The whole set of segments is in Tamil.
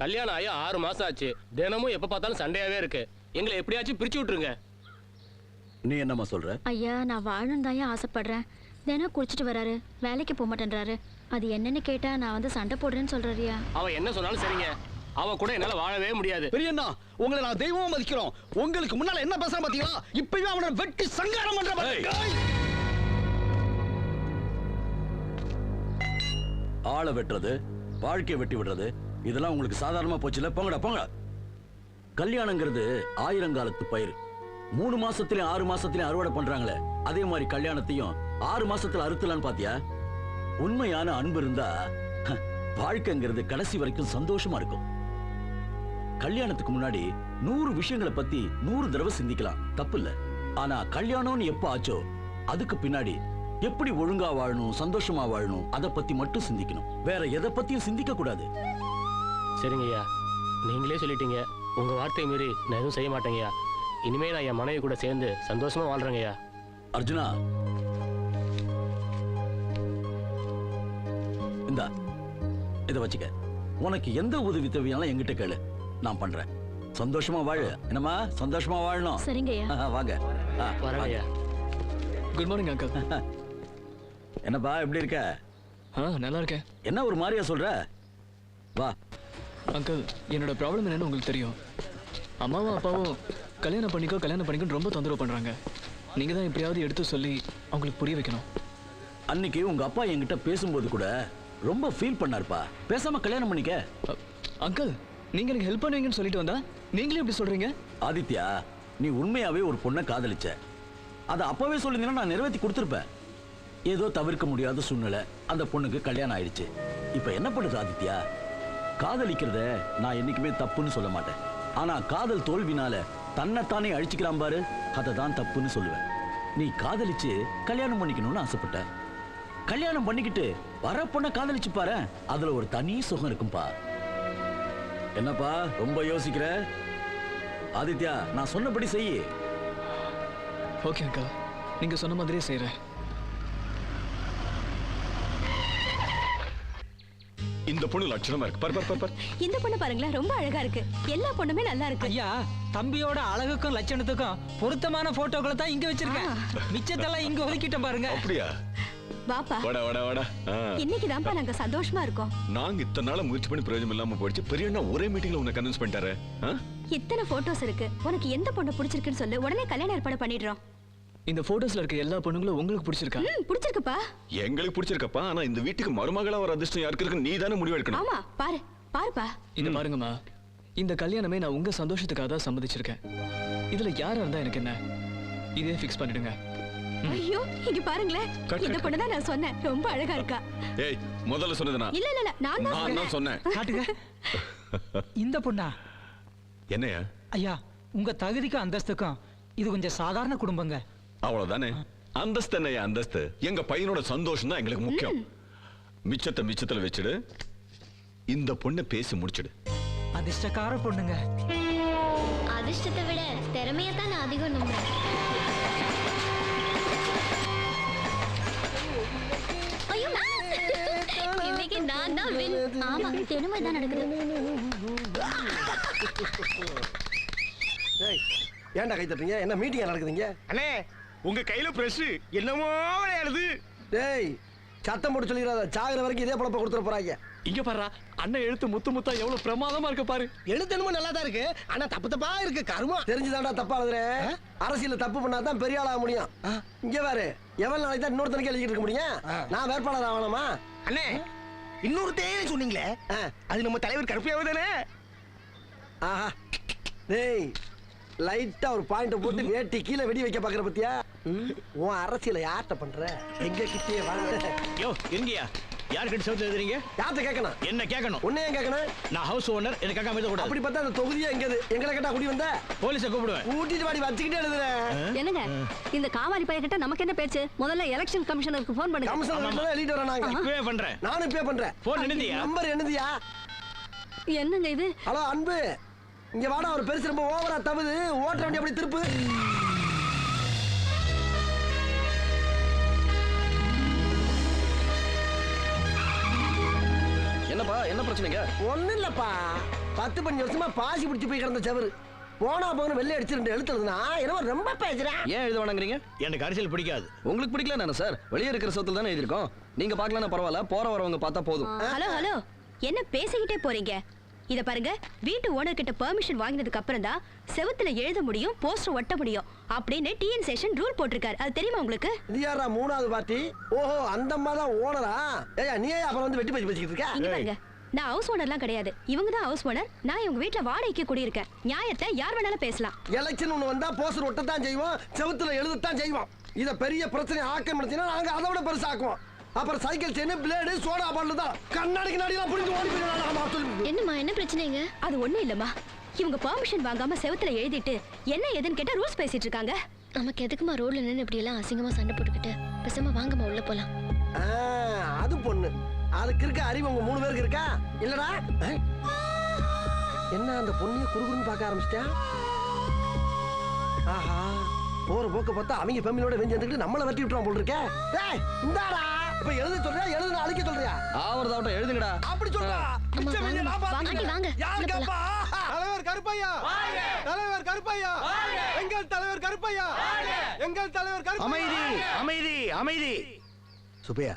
கல்யாணம் ஆகி 6 மாசம் ஆச்சு. தினமும் எப்ப பார்த்தாலும் சண்டையாவே இருக்கு. எங்களை எப்படியாச்சும் பிரிச்சு விட்டுருங்க. நீ என்னம்மா சொல்ற? ஐயா, நான் வாழணும் தான் ஆசைப்படுறேன். தினம் குடிச்சிட்டு வராரு, வேலைக்கு போக மாட்டேன்றாரு. அது என்னன்னு கேட்டா நான் வந்து சண்டை போடுறேன்னு சொல்றாரியா. அவன் என்ன சொன்னாலும் சரிங்க. அவன் கூட என்னால வாழவே முடியாது. பெரியண்ணா, உங்களை நான் தெய்வமா மதிக்கிறோம். உங்களுக்கு முன்னால என்ன பேசுறேன் பாத்தீங்களா? இப்பவே அவனை வெட்டி சங்காரம் பண்ற. ஆளை வெட்டுறது, வாழ்க்கையை வெட்டி விடுறது, இதெல்லாம் உங்களுக்கு சாதாரணமா போச்சுல. போங்கடா போங்க. கல்யாணங்கிறது ஆயிரங்காலத்து பயிர். 3 மாசத்துலயும் 6 மாசத்துலயும் அறுவடை பண்றாங்களே, அதே மாதிரி கல்யாணத்தையும் 6 மாசத்துல அறுத்தலான்னு பாத்தியா? உண்மையான அன்பு இருந்தா வாழ்க்கைங்கிறது கடைசி வரைக்கும் சந்தோஷமா இருக்கும். கல்யாணத்துக்கு முன்னாடி 100 விஷயங்களை பத்தி 100 தடவை சிந்திக்கலாம், தப்பு இல்ல. ஆனா கல்யாணம்னு எப்ப ஆச்சோ அதுக்கு பின்னாடி எப்படி ஒழுங்கா வாழணும், சந்தோஷமா வாழணும், அதை பத்தி மட்டும் சிந்திக்கணும். வேற எதை பத்தியும் சிந்திக்க கூடாது. சரிங்க ஐயா, நீங்களே சொல்லிட்டீங்க. உங்க வார்த்தை மீறி நான் எதுவும் செய்ய மாட்டேங்கய்யா. இனிமே நான் என் மனைவி கூட சேர்ந்து சந்தோஷமா வாழ்றேங்கய்யா. அர்ஜுனா, இந்தா இத வச்சுக்க. உனக்கு எந்த உதவி தேவையாலும் என்கிட்ட கேளு, நான் பண்றேன். சந்தோஷமா வாழு. என்னம்மா, சந்தோஷமா வாழணும். சரிங்கய்யா. வாங்க. வரேங்கய்யா. Good morning uncle. என்னப்பா, எப்படி இருக்க? நல்லா இருக்கேன். என்ன ஒரு மாதிரியா சொல்ற? வா. அங்கிள், என்னோட ப்ராப்ளம் என்னன்னு உங்களுக்கு தெரியும். அம்மாவும் அப்பாவும் கல்யாணம் பண்ணிக்கோ ரொம்ப தொந்தரவு பண்றாங்க. நீங்க தான் எப்படியாவது எடுத்து சொல்லி அவங்களுக்கு புரிய வைக்கணும். அன்னைக்கு உங்க அப்பா என்கிட்ட பேசும்போது கூட ரொம்ப ஃபீல் பண்ணாருப்பா. பேசாம கல்யாணம் பண்ணிக்க. அங்கிள், நீங்க எனக்கு ஹெல்ப் பண்ணுவீங்கன்னு சொல்லிட்டு வந்தா நீங்களே எப்படி சொல்றீங்க? ஆதித்யா, நீ உண்மையாவே ஒரு பொண்ணை காதலிச்ச. அதை அப்பவே சொல்லிருந்தீங்கன்னா நான் நிறைவேற்றி கொடுத்துருப்பேன். ஏதோ தவிர்க்க முடியாத சூழ்நிலை, அந்த பொண்ணுக்கு கல்யாணம் ஆயிடுச்சு. இப்ப என்ன பண்ணுது ஆதித்யா? காதலிக்கிறத நான் என்னைக்குமே தப்புன்னு சொல்ல மாட்டேன். ஆனா காதல் தோல்வினால தன்னைத்தானே அழிச்சுக்கிறான் பாரு, அதை தான் தப்புன்னு சொல்லுவேன். நீ காதலிச்சு கல்யாணம் பண்ணிக்கணும்னு ஆசைப்பட்ட. கல்யாணம் பண்ணிக்கிட்டு வர பொண்ணை காதலிச்சு பாரு, அதுல ஒரு தனி சுகம் இருக்கும்பா. என்னப்பா ரொம்ப யோசிக்கிற? ஆதித்யா, நான் சொன்னபடி செய்யி. ஓகே அங்கிள், நீங்க சொன்ன மாதிரியே செய்யறேன். இந்த பொண்ணு லட்சணமா இருக்கு. பார். இந்த பொண்ணு பாருங்களேன், ரொம்ப அழகா இருக்கு. எல்லா பொண்ணுமே நல்லா இருக்கு. ஐயா, தம்பியோட அழகுக்கும் லட்சணத்துக்கும் பொருத்தமான போட்டோக்களை தான் இங்க வச்சிருக்கேன். மிச்சத்தெல்லாம் இங்க ஒதுக்கிட்டேன் பாருங்க. அப்படியா? வாப்பா. வாடா. இன்னைக்கு தான்ப்பா நாங்க சந்தோஷமா இருக்கோம். நாங்க இத்தனை நாள முயற்சி பண்ணி பிரயோஜனம் இல்லாம போயிடுச்சு. பெரியண்ணா ஒரே மீட்டிங்ல உன்னை கன்வின்ஸ் பண்ணிட்டாரு. இத்தனை போட்டோஸ் இருக்கு. உனக்கு எந்த பொண்ணு பிடிச்சிருக்குன்னு சொல்லு, உடனே கல்யாணம் ஏற்பாடு பண்ணிடுறோம். இந்த போட்டோஸ்ல இருக்க எல்லா பொண்ணுங்களும் உங்களுக்கு பிடிச்சிருக்கா? பிடிச்சிருக்குப்பா. எங்களுக்கு பிடிச்சிருக்கப்பா. ஆனா இந்த வீட்டுக்கு மருமகளா வர அதிர்ஷ்டம் யாருக்கு இருக்கு? நீ தானே முடிவு எடுக்கணும். ஆமா, பாருப்பா. இந்த பாருங்கம்மா, இந்த கல்யாணமே நான் உங்க சந்தோஷத்துக்காக தான் சம்மதிச்சிருக்கேன். இதுல யாரா இருந்தா எனக்கு என்ன, இதே ஃபிக்ஸ் பண்ணிடுங்க. ஐயோ, இங்க பாருங்களேன், இந்த பொண்ணு தான் நான் சொன்னேன், ரொம்ப அழகா இருக்கா. ஏய், முதல்ல சொன்னதுனா? இல்ல, நான் தான் சொன்னேன். காட்டுங்க. இந்த பொண்ணா? என்னையா? ஐயா, உங்க தகுதிக்கும் அந்தஸ்துக்கும் இது கொஞ்சம் சாதாரண குடும்பங்க. அவ்வளவுதானே. அந்தஸ்து என்னையா அந்தஸ்து? எங்க பையனோட சந்தோஷம் தான் எங்களுக்கு முக்கியம். மிச்சத்துல வச்சுடு. இந்த பொண்ணை பேசி முடிச்சிடு. அதிர்ஷ்டக்கார பொண்ணுங்க. அதிர்ஷ்டத்தை விட திறமையை தான் நான் அதிகம் நம்புறேன். இன்னைக்கு நான் தான் வின். ஆமா, தெனுமை தான் நடக்குது. ஏன்டா கை தட்டுறீங்க? என்ன மீட்டிங் நடக்குதுங்க? அண்ணே, உங்க கையில பிரஷ் என்னமோ விளையாடுது. டேய், சத்தம் போட்டு சொல்லிடாத. சாகுற வரைக்கும் இதே பழப்ப கொடுத்துட போறாங்க. இங்க பாரு, அண்ணன் எழுத்து முத்தா எவ்வளவு பிரமாதமா இருக்கு பாரு. எழுத்து என்னமோ நல்லா தான் இருக்கு, ஆனா தப்பா இருக்கு. கருமா தெரிஞ்சுதான்டா தப்பா எழுதுற. அரசியல தப்பு பண்ணாதான் பெரிய ஆளாக முடியும். இங்க பாரு, எவ்வளவு நாளைக்கு தான் இன்னொருத்தனுக்கு எழுதிட்டு இருக்க முடியும்? நான் வேட்பாளர் ஆகணுமா? அண்ணே, இன்னொருத்தையே சொன்னீங்களே, அது நம்ம தலைவர் கருப்பையாவே தானே? ஆஹா, டேய், லைட்டா ஒரு பாயிண்ட் போட்டு வேட்டி கீழே வெடி வைக்க பாக்குற பத்தியா? உன் அரசியல யார்கிட்ட பண்ற? எங்க கிட்டே வாங்க. யோ, இருங்கயா. யார்கிட்ட சவுத்து எழுதுறீங்க? யார்கிட்ட கேட்கணும்? என்ன கேட்கணும்? உன்னை ஏன் கேட்கணும்? நான் ஹவுஸ் ஓனர், எனக்கு கேட்காம எழுத கூடாது. அப்படி பார்த்தா அந்த தொகுதியே எங்கது? எங்களை கேட்டா குடி வந்த போலீஸை கூப்பிடுவேன். கூட்டிட்டு வாடி, வச்சுக்கிட்டே எழுதுறேன். என்னங்க, இந்த காவாலி பையன் கிட்ட நமக்கு என்ன பேச்சு? முதல்ல எலெக்ஷன் கமிஷனருக்கு போன் பண்ணுங்க. கமிஷனர் எழுதிட்டு வரேன். நாங்க இப்பவே பண்றேன். நானும் இப்பவே பண்றேன். போன் என்னதியா? நம்பர் என்னதியா? என்னங்க இது? ஹலோ அன்பு, இங்க வாடா. ஒரு பெருசு ரொம்ப ஓவரா தவுது. ஓட்ட வண்டி அப்படி திருப்பு. என்னப்பா, என்ன பிரச்சனைங்க? ஒண்ணும் இல்லப்பா, 10 15 வருஷமா பாசி பிடிச்சு போய் கிடந்த செவரு போனா போன வெள்ளை அடிச்சு 2 எழுத்துறதுனா என்னமோ ரொம்ப பேசுறேன். ஏன் எழுத வேணாங்கிறீங்க? எனக்கு அரசியல் பிடிக்காது. உங்களுக்கு பிடிக்கல நானே சார், வெளியே இருக்கிற சோத்துல தானே எழுதிருக்கோம். நீங்க பார்க்கலாம் பரவாயில்ல, போற வரவங்க பார்த்தா போதும். ஹலோ ஹலோ, என்ன பேசிக்கிட்டே போறீங்க? இத பாருங்க, வீட்டு ஓனர் கிட்ட பெர்மிஷன் வாங்கினதுக்கு அப்புறம் தான் செவுத்துல எழுத முடியும், போஸ்டர் ஒட்ட முடியும் அப்படின்னு டிஎன் சேஷன் ரூல் போட்டிருக்காரு. அது தெரியுமா உங்களுக்கு? இது யாரா 3வது பார்ட்டி? ஓஹோ, அந்த அம்மா தான் ஓனரா? ஏய் நீ அப்புறம் வந்து வெட்டி பேசிக்கிட்டு இருக்க? இங்க பாருங்க, நான் ஹவுஸ் ஓனர்லாம் கிடையாது. இவங்க தான் ஹவுஸ் ஓனர். நான் இவங்க வீட்ல வாடகைக்கு குடியிருக்கேன். நியாயத்தை யார் வேணாலும் பேசலாம். எலெக்ஷன் ஒண்ணு வந்தா போஸ்டர் ஒட்டத்தான் செய்வோம், செவுத்துல எழுதத்தான் செய்வோம். இத பெரிய பிரச்சனை ஆக்க முடிச்சுனா நாங்க அதை விட பெருசாக்குவோம். அப்புறம் cycle chain, blade, soda bottle தான் கண்ணாடிக்கு நாடிலாம் புரிஞ்சு ஓடி போயிடலாம். என்னம்மா என்ன பிரச்சனைங்க? அது ஒண்ணும் இல்லம்மா, இவங்க பெர்மிஷன் வாங்காம செவுத்துல எழுதிட்டு என்ன ஏதுன்னு கேட்டா ரூல்ஸ் பேசிட்டு இருக்காங்க. நமக்கு எதுக்குமா ரோட்ல நின்று இப்படி எல்லாம் அசிங்கமா சண்டை போட்டுக்கிட்டு? பேசாம வாங்கம்மா உள்ள போலாம். அது பொண்ணு, அதுக்கு இருக்க அறிவு உங்க 3 பேருக்கு இருக்கா இல்லடா? என்ன அந்த பொண்ணு குறுகுறுன்னு பார்க்க ஆரம்பிச்சிட்டா? ஆஹா, போற போக்க பார்த்தா அவங்க ஃபேமிலியோட வெஞ்சு வந்துட்டு நம்மள வெட்டி விட்டுறோம் போல இருக்கே. டேய் இந்தாடா, இப்ப எழுத சொல்றியா எழுதுன அழிக்க சொல்றியா? ஆவறதாவட்டும் எழுதுங்கடா. அப்படி சொல்றா. அம்மா, வாங்க, வாங்க, வாங்க. யார் உள்ள கேப்பா? தலைவர் கருப்பையா, தலைவர் கருப்பையா, எங்கள் தலைவர் கருப்பையா, எங்கள் தலைவர் கருப்பையா. அமைதி அமைதி அமைதி. சுப்பையா,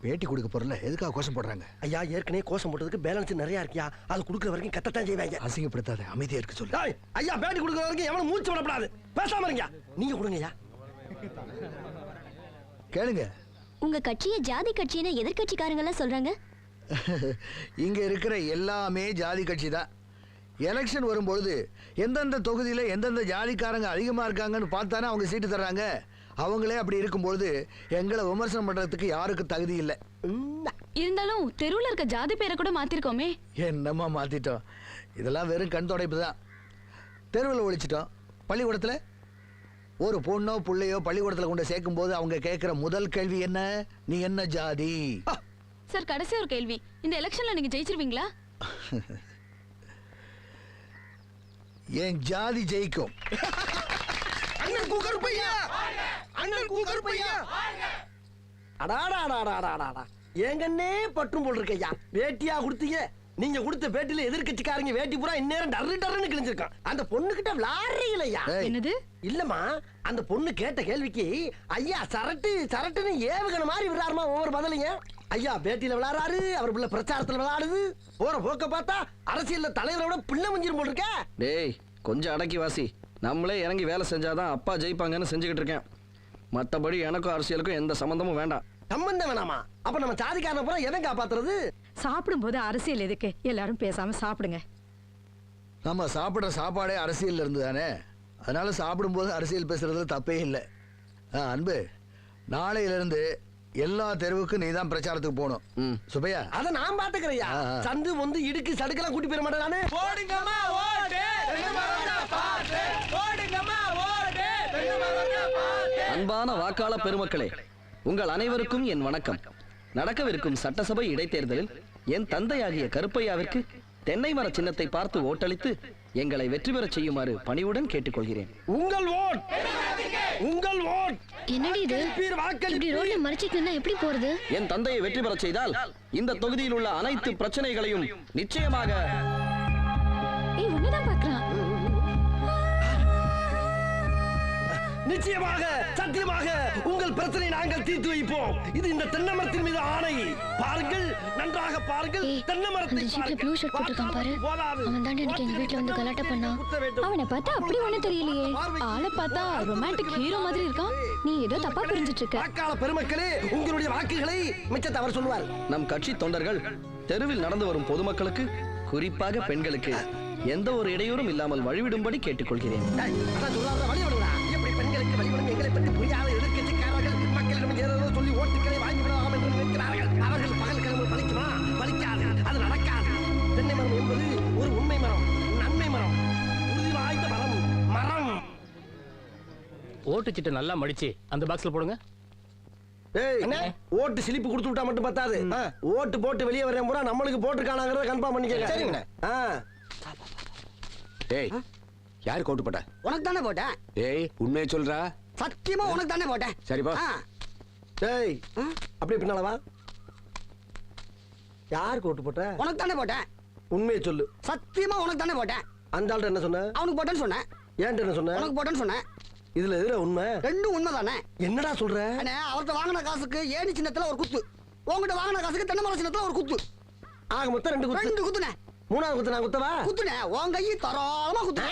பேட்டி கொடுக்க போறல எதுக்காக கோஷம் போடுறாங்க? ஐயா ஏற்கனவே கோஷம் போட்டதுக்கு பேலன்ஸ் நிறைய இருக்கியா, அது கொடுக்குற வரைக்கும் கத்தத்தான் செய்வாங்க. அசிங்கப்படுத்தாத, அமைதியா இருக்க சொல்லு. டேய் ஐயா, பேட்டி கொடுக்குற வரைக்கும் எவனும் மூச்சு விடக்கூடாது, பேசாம இருங்க. நீங்க கொடுங்க ஐயா. கேளுங்க. உங்க கட்சியை ஜாதி கட்சின்னு எதிர்கட்சிக்காரங்க எல்லாம் சொல்றாங்க. இங்க இருக்கிற எல்லாமே ஜாதி கட்சி தான். எலெக்ஷன் வரும்பொழுது எந்தெந்த தொகுதியில எந்தெந்த ஜாதிக்காரங்க அதிகமா இருக்காங்கன்னு பார்த்தானே அவங்க சீட்டு தர்றாங்க. அவங்களே அப்படி இருக்கும்பொழுது எங்களை விமர்சனம் பண்றதுக்கு யாருக்கு தகுதி இல்லை. இருந்தாலும் தெருவுல இருக்க ஜாதி பேரை கூட மாத்திருக்கோமே. என்னம்மா மாத்திட்டோம்? இதெல்லாம் வெறும் கண் துடைப்பு தான். தெருவில் ஒழிச்சிட்டோம். பள்ளிக்கூடத்துல ஒரு பொண்ணோ பிள்ளையோ பள்ளிக்கூடத்துல கொண்டு சேர்க்கும் போது அவங்க கேட்கிற முதல் கேள்வி என்ன? நீ என்ன ஜாதி? சார், கடைசி ஒரு கேள்வி, இந்த எலெக்ஷன்ல நீங்க ஜெயிச்சிருவீங்களா? என் ஜாதி ஜெயிக்கும். அண்ணன் கூகருப்பையா, அண்ணன் கூகருப்பையா. அடாடாடாடாடாடா, ஏங்கன்னே பட்டும் போல் இருக்கையா. வேட்டியா கொடுத்தீங்க? நீங்க கொடுத்த பேட்டில எதிர்கட்சிக்காரங்க வேட்டி பூரா இந்நேரம் டர்ரு டர்ருன்னு கிழிஞ்சிருக்கான். அந்த பொண்ணு கிட்ட விளாடுறீங்களையா? என்னது? இல்லம்மா, அந்த பொண்ணு கேட்ட கேள்விக்கு ஐயா சரட்டு சரட்டுன்னு ஏவுகண மாதிரி விளையாடுமா ஒவ்வொரு பதிலைங்க. ஐயா பேட்டியில விளையாடுறாரு, அவர் பிள்ளை பிரச்சாரத்துல விளையாடுது. போற போக்க பார்த்தா அரசியல்ல தலைவரோட பிள்ளை முஞ்சிரும் போல் இருக்க. டேய் கொஞ்சம் அடக்கி வாசி. நம்மளே இறங்கி வேலை செஞ்சாதான் அப்பா ஜெயிப்பாங்கன்னு செஞ்சுக்கிட்டு இருக்கேன். மற்றபடி எனக்கும் அரசியலுக்கும் எந்த சம்பந்தமும் வேண்டாம். சம்பந்தம் வேணாமா? அப்ப நம்ம சாதிக்காரன பூரா எவன் காப்பாத்துறது? சாப்பிடும் போது அரசியல் எதுக்கு? எல்லாரும் பேசாம சாப்பிடுங்க. நம்ம சாப்பிட்ற சாப்பாடே அரசியல் இருந்து தானே, அதனால சாப்பிடும்போது அரசியல் பேசுறதுல தப்பே இல்லை. அன்பு, நாளையிலிருந்து எல்லா தெருவுக்கும் நீ தான் பிரச்சாரத்துக்கு போகணும். சுப்பையா, அத நான் பாத்துக்கிறேயா. சந்து வந்து இடுக்கு சடுக்கெல்லாம் கூட்டி போயிட மாட்டேன் நானு. போடுங்கம்மா ஓடு, பாத்து போடுங்கம்மா ஓடு. அன்பான வாக்காளர் பெருமக்களே, உங்கள் அனைவருக்கும் என் வணக்கம். நடக்கவிருக்கும் சட்டசபை இடைத்தேர்தலில் என் தந்தையாகிய கருப்பையாவிற்கு தென்னை மர சின்னத்தை பார்த்து ஓட்டளித்து எங்களை வெற்றி பெற செய்யுமாறு பணிவுடன் கேட்டுக்கொள்கிறேன். உங்கள் ஓட், உங்கள் ஓட். என்னடி இது? இப்படி ரோட்ல மறைச்சிட்டு எப்படி போறது? என் தந்தையை வெற்றி பெற செய்தால் இந்த தொகுதியில் உள்ள அனைத்து பிரச்சனைகளையும் நிச்சயமாக உன்னதான் பாக்குறான். நிச்சயமாக சத்தியமாக உங்கள் பிரச்சனை நாங்கள் தீர்த்து வைப்போம். இது இந்த தென்னை மரத்தின் மீது ஆணை. பாருங்கள், நன்றாக பாருங்கள். தென்னை மரத்தை ப்ளூ ஷர்ட் போட்டுருக்கான் பாரு. அவன் தாண்டி எனக்கு எங்க வீட்ல வந்து கலாட்டா பண்ணான். அவனை பார்த்தா அப்படி ஒண்ணு தெரியலையே. ஆளை பார்த்தா ரொமான்டிக் ஹீரோ மாதிரி இருக்கான். நீ ஏதோ தப்பா புரிஞ்சிட்டு இருக்க. வாக்காள பெருமக்களே, உங்களுடைய வாக்குகளை மிச்சத்தை அவர் சொல்லுவார். நம் கட்சி தொண்டர்கள் தெருவில் நடந்து வரும் பொதுமக்களுக்கு, குறிப்பாக பெண்களுக்கு எந்த ஒரு இடையூறும் இல்லாமல் வழிவிடும்படி கேட்டுக்கொள்கிறேன். பெண்களுக்கு வழிபடும் எங்களை பற்றி புரியாத எதிர்க்கட்சிக்காரர்கள் மக்களிடம் ஏதோ சொல்லி ஓட்டுக்களை வாங்கிவிடலாம் என்று நினைக்கிறார்கள். அவர்கள் பகல் கிழமை பலிக்குமா? பலிக்காது, அது நடக்காது. தென்னை மரம் என்பது ஒரு உண்மை மரம், நன்மை மரம், உறுதி வாய்ந்த மரம். மரம் ஓட்டு சீட்டை நல்லா மடிச்சு அந்த பாக்ஸ்ல போடுங்க. ஓட்டு சிலிப்பு கொடுத்து விட்டா மட்டும் பத்தாது. ஓட்டு போட்டு வெளியே வரேன் பூரா நம்மளுக்கு போட்டுருக்கானாங்கிறத கன்ஃபார்ம் பண்ணிக்கங்க. சரிங்க. டேய், யாரு கோட்டு போட்ட? உனக்கு தானே போட்டேன். டேய் உண்மையை சொல்றா? சத்தியமா உனக்கு தானே போட்டேன். சரிப்பா. டேய் அப்படியே பின்னால வா. யாருக்கு ஓட்டு போட்ட? உனக்கு தானே போட்டேன். உண்மையை சொல்லு. சத்தியமா உனக்கு தானே போட்டேன். அந்த ஆள்கிட்ட என்ன சொன்ன? அவனுக்கு போட்டேன்னு சொன்னேன். ஏன்ட்ட என்ன சொன்ன? உனக்கு போட்டேன்னு சொன்னேன். இதுல எதுல உண்மை? ரெண்டும் உண்மை தானே. என்னடா சொல்ற? அண்ணே, அவர்கிட்ட வாங்கின காசுக்கு ஏணி சின்னத்துல ஒரு குத்து, உங்ககிட்ட வாங்கின காசுக்கு தென்னை மரம் சின்னத்துல ஒரு குத்து. ஆக மொத்தம் 2 குத்து. 2 குத்துனே. மூணாவது குத்து நான் குத்தவா? குத்துனே, உன் கையை தாராளமா குத்துனே.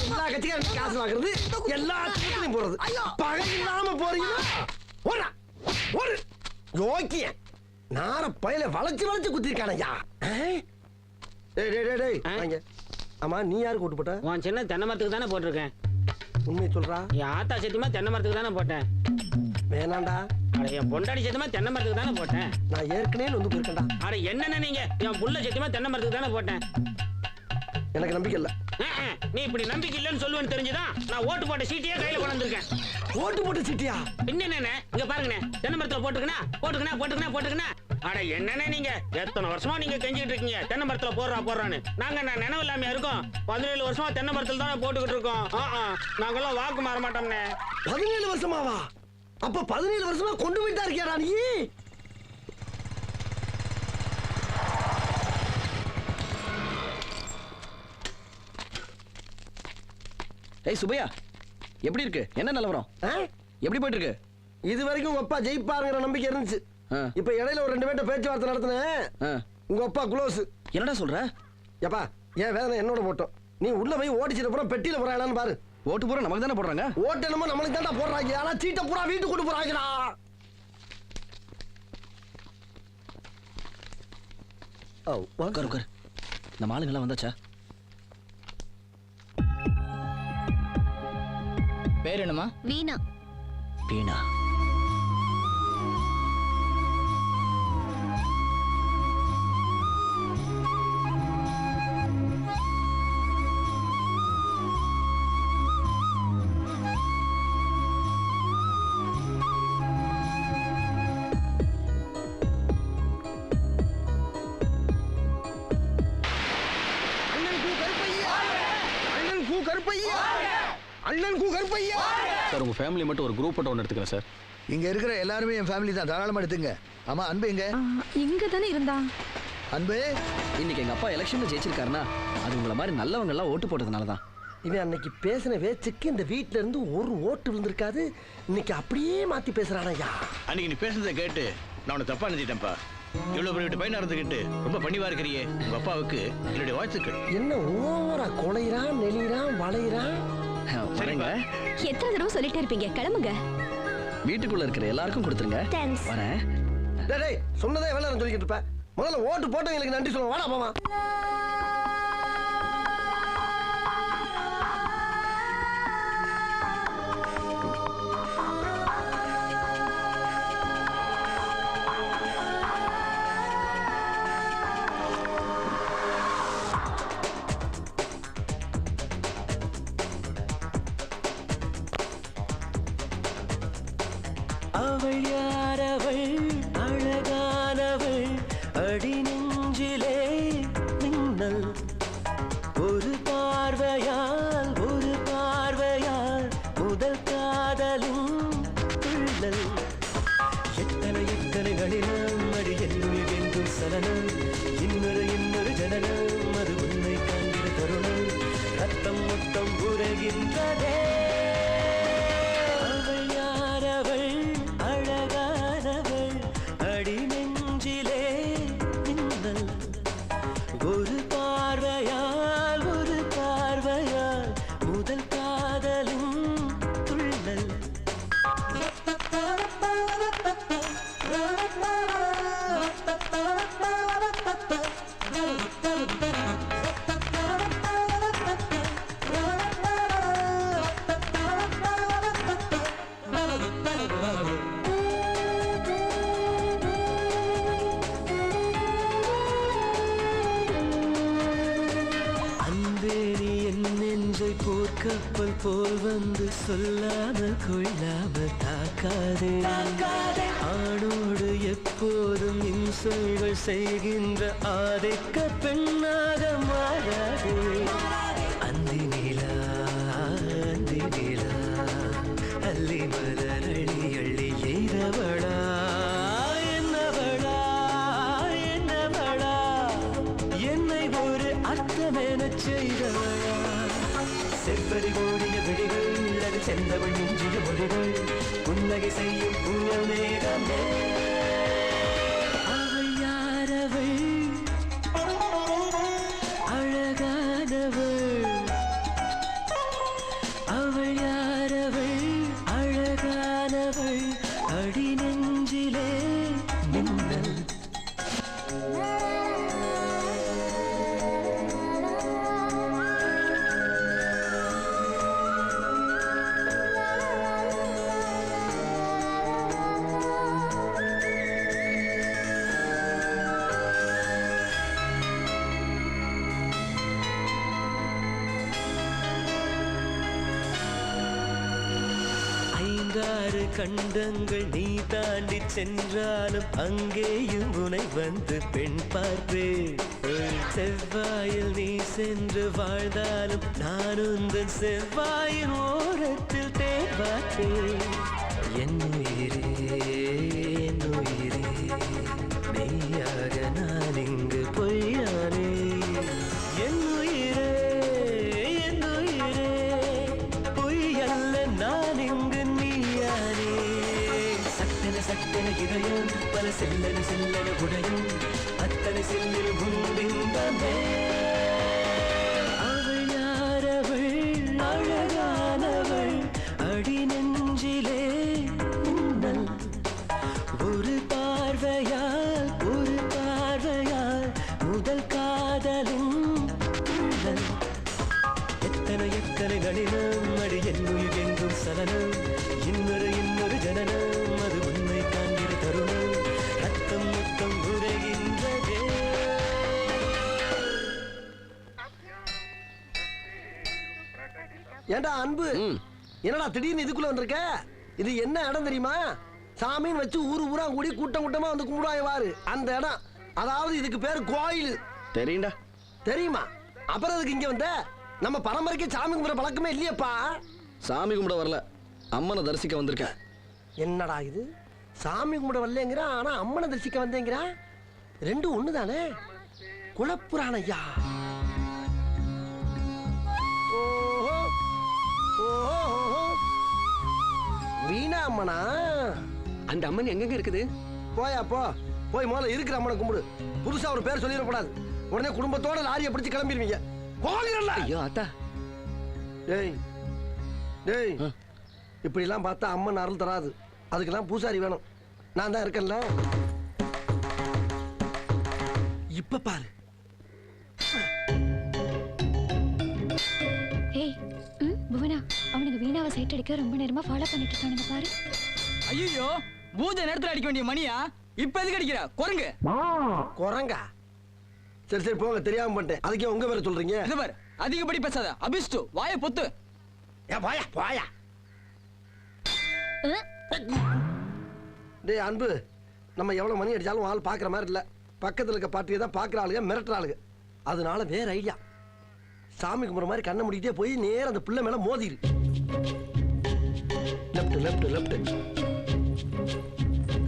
எல்லா கட்சிக்காரன் காசு வாங்குறது, எல்லா கட்சியும் போறது. பகை இல்லாம போறீங்க. ஓடா ஓடு. யோக்கிய நார பையில வளைச்சு வளைச்சு குத்திருக்கானயா. டேய் டேய் டேய் டேய் வாங்க. ஆமா, நீ யாருக்கு ஓட்டு போட்ட? உன் சின்ன தென்னை மரத்துக்கு தானே போட்டிருக்கேன். உண்மையை சொல்றா? என் ஆத்தா சத்தியமா தென்னை மரத்துக்கு தானே போட்டேன். வேணாண்டா. அட, என் பொண்டாடி சத்தியமா தென்னை மரத்துக்கு தானே போட்டேன். நான் ஏற்கனவே வந்து போயிருக்கேன்டா. அட என்னென்ன நீங்க, என் புள்ள சத்தியமா தென்னை மரத்துக்கு தானே போட்டேன். எனக்கு நம்பிக்கை இல்ல. நீ இப்படி நம்பிக்கை இல்லைன்னு சொல்லுவேன்னு தெரிஞ்சுதான் நான் ஓட்டு போட்ட சீட்டையே கையில கொண்டு வந்திருக்கேன். ஓட்டு போட்ட சீட்டியா? என்னென்ன இங்க பாருங்கண்ணே, தென்னை மரத்துல போட்டுக்கணா. அட என்னென்ன நீங்க எத்தனை வருஷமா நீங்க கெஞ்சிட்டு இருக்கீங்க தென்னை மரத்துல போடுறான்னு. நான் நினைவு இல்லாம இருக்கோம். 17 வருஷமா தென்னை மரத்துல தானே போட்டுக்கிட்டு இருக்கோம். நாங்கெல்லாம் வாக்கு மாற மாட்டோம்னே. 17 வருஷமாவா? அப்ப 17 வருஷமா கொண்டு போயிட்டா இருக்கியாடா நீ? ஏய் சுபையா, எப்படி இருக்கு? என்ன நிலவரம்? எப்படி போயிட்டு இருக்கு? இது வரைக்கும் உங்க அப்பா ஜெயிப்பாருங்கிற நம்பிக்கை இருந்துச்சு. இப்ப இடையில ஒரு 2 பேர்ட்ட பேச்சுவார்த்தை நடத்தினேன். உங்க அப்பா குளோஸ். என்னடா சொல்ற? ஏப்பா, ஏன் வேதனை என்னோட போட்டோம். நீ உள்ள போய் ஓடிச்சிட்டு போற பெட்டியில போறாங்களான்னு பாரு. ஓட்டு பூரா நமக்கு தானே போடுறாங்க. ஓட்டு என்னமோ நம்மளுக்கு தான்டா போடுறாங்க. ஆனா சீட்டை பூரா வீட்டுக்கு கொண்டு போறாங்கடா. உட்கார். இந்த மாலுங்கெல்லாம் வந்தாச்சா? பேர் என்னமா? வீணா. வீணா. சார், உங்க ஃபேமிலி மட்டும் ஒரு குரூப் போட்டோ ஒன்று எடுத்துக்கிறேன் சார். இங்க இருக்கிற எல்லாருமே என் ஃபேமிலி தான், தாராளமா எடுத்துங்க. ஆமா, அன்பு எங்க? இங்க தானே இருந்தா. அன்பு, இன்னைக்கு எங்க அப்பா எலெக்ஷன்ல ஜெயிச்சிருக்காருன்னா அது உங்களை மாதிரி நல்லவங்க எல்லாம் ஓட்டு போட்டதுனால தான். இவன் அன்னைக்கு பேசின பேச்சுக்கு இந்த வீட்ல இருந்து ஒரு ஓட்டு விழுந்திருக்காது. இன்னைக்கு அப்படியே மாத்தி பேசுறானயா. அன்னைக்கு நீ பேசுறதை கேட்டு நான் உன்னை தப்பா நினைச்சிட்டேன்ப்பா. இவ்வளவு பெரிய பையனா இருந்துகிட்டு ரொம்ப பண்ணிவா இருக்கிறியே. உங்க அப்பாவுக்கு என்னுடைய வாழ்த்துக்கள். என்ன ஓவரா கொலைறான், நெளிறான், வளைறான். சரிங்க. எத்தனை தடவை சொல்லிட்டே இருப்பீங்க? கிளம்புங்க. வீட்டுக்குள்ள இருக்கிற எல்லாருக்கும் கொடுத்துருங்க. வரேன். டேய், சொன்னதே எவ்வளவு நேரம் சொல்லிக்கிட்டு இருப்ப. முதல்ல ஓட்டு போட்டவங்களுக்கு நன்றி சொல்லுவோம். வாடா போமா. அவள் யாரவள், அழகானவள், அடி நெஞ்சிலே மின்னல். ஒரு பார்வையால் முதல் காதலும் துள்ளல். எத்தனை நளினம், அடி என்னுள் எங்கும் சலனம். இன்னொரு ஜனனம், அது உன்னை காண்கிற தருணம். ரத்தம் மொத்தம் உரைகின்றதே. கப்பல் போல் வந்து சொல்லாமல் கொள்ளாமல் தாக்காதே. ஆணோடு எப்போதும் இன்சொல்கள் செய்கின்ற ஆதிக்க பெண்ணாக மாறாதே. அந்தி நிலா அள்ளி மலர் அள்ளி எய்தவளா என்னவளா என செய்தவளா செவ்வரி ஓடிய விழிகள் அது செந்தவள் மிஞ்சிய மொழிகள் புன்னகை செய்யும் புயல் மேகமே அவள் யாரவள் அழகானவள் அவள் யாரவள் அழகானவள் அடி நெஞ்சிலே மின்னல் ஐந்தாறு கண்டங்கள் நீ தாண்டி சென்றாலும் அங்கேயும் உனை வந்து பெண் பார்ப்பேன் செவ்வாயில் நீ சென்று வாழ்ந்தாலும் நான் உந்தன் செவ்வாயின் ஓரத்தில் தேன் பார்ப்பேன் என் உயிரே என் உயிரே மெய்யாக நான் இங்கு பொய்யானே என் உயிரே என் உயிரே பொய்யல்ல நான் இங்கு நீயானே சட்டன சட்டன இதயம் பல செல்லன செல்லன உடையும் அத்தனை செல்லில் உண்டிந்தமே அவள் யாரவள் அழகானவள் அடி நெஞ்சிலே மின்னல் ஒரு பார்வையால் முதல் காதலின் மின்னல் எத்தனை எத்தனை நளினம் அடி என் உயிர் எங்கும் சலனம் இன்னொரு ஜனனம் அது உன்னை காண்கிற தருணம் ரத்தம் மொத்தம் உரைகின்றதே ஏண்டா அன்பு என்னடா திடீர்னு இதுக்குள்ள வந்திருக்க இது என்ன இடம் தெரியுமா சாமின்னு வச்சு ஊரா கூடி கூட்டம் கூட்டமா வந்து கும்பிடுவாரு அந்த இடம் அதாவது இதுக்கு பேரு கோயில் தெரியும்டா. தெரியுமா அப்புறம் அதுக்கு இங்க வந்த நம்ம பரம்பரைக்கு சாமி கும்பிட பழக்கமே இல்லையப்பா சாமி கும்பிட வரல அம்மனை தரிசிக்க வந்திருக்கேன். என்னடா இது சாமி கும்பிட வரலங்கிறான் ஆனா அம்மனை தரிசிக்க வந்தேங்கிறான் ரெண்டும் ஒண்ணுதானே குலப்புராண ஐயா ஓஹோ ஓஹோ வீணா அம்மனா அந்த அம்மன் எங்கெங்க இருக்குது போயா போய் முதல்ல இருக்கிற அம்மனை கும்பிடு புதுசா ஒரு பேர் சொல்லிடக்கூடாது உடனே குடும்பத்தோட லாரியை பிடிச்சு கிளம்பிடுவீங்க போகிறல்ல ஐயோ அத்தா டேய் இப்படி எல்லாம் பார்த்தா அம்மன் அருள் தராது அதுக்கெல்லாம் பூசாரி வேணும் நான் தான் இருக்கேன்ல இப்ப பாரு ஏய் புவனா அவனுக்கு வீணாவை சைட் அடிக்க ரொம்ப நேரமா ஃபாலோ பண்ணிட்டு இருக்கானுங்க பாரு ஐயோ பூஜை நேரத்துல அடிக்க வேண்டிய மணியா இப்ப எதுக்கு அடிக்கிற குரங்கு குரங்கா சரி போங்க தெரியாம பண்ணிட்டேன் அதுக்கே உங்க பேரை சொல்றீங்க இது பாரு அதிகப்படி பேசாத அபிஷ்டு வாயை பொத்து வாயா டேய் அன்பு நம்ம எவ்வளவு மணி அடிச்சாலும் ஆள் பாக்குற மாதிரி இல்ல பக்கத்துல இருக்க பாட்டியை தான் பாக்குற ஆளுங்க மிரட்டுற ஆளுங்க அதனால வேற ஐடியா சாமி கும்பிட்ற மாதிரி கண்ணை முடிக்கிட்டே போய் நேரம் அந்த பிள்ளை மேல மோதிரு left left left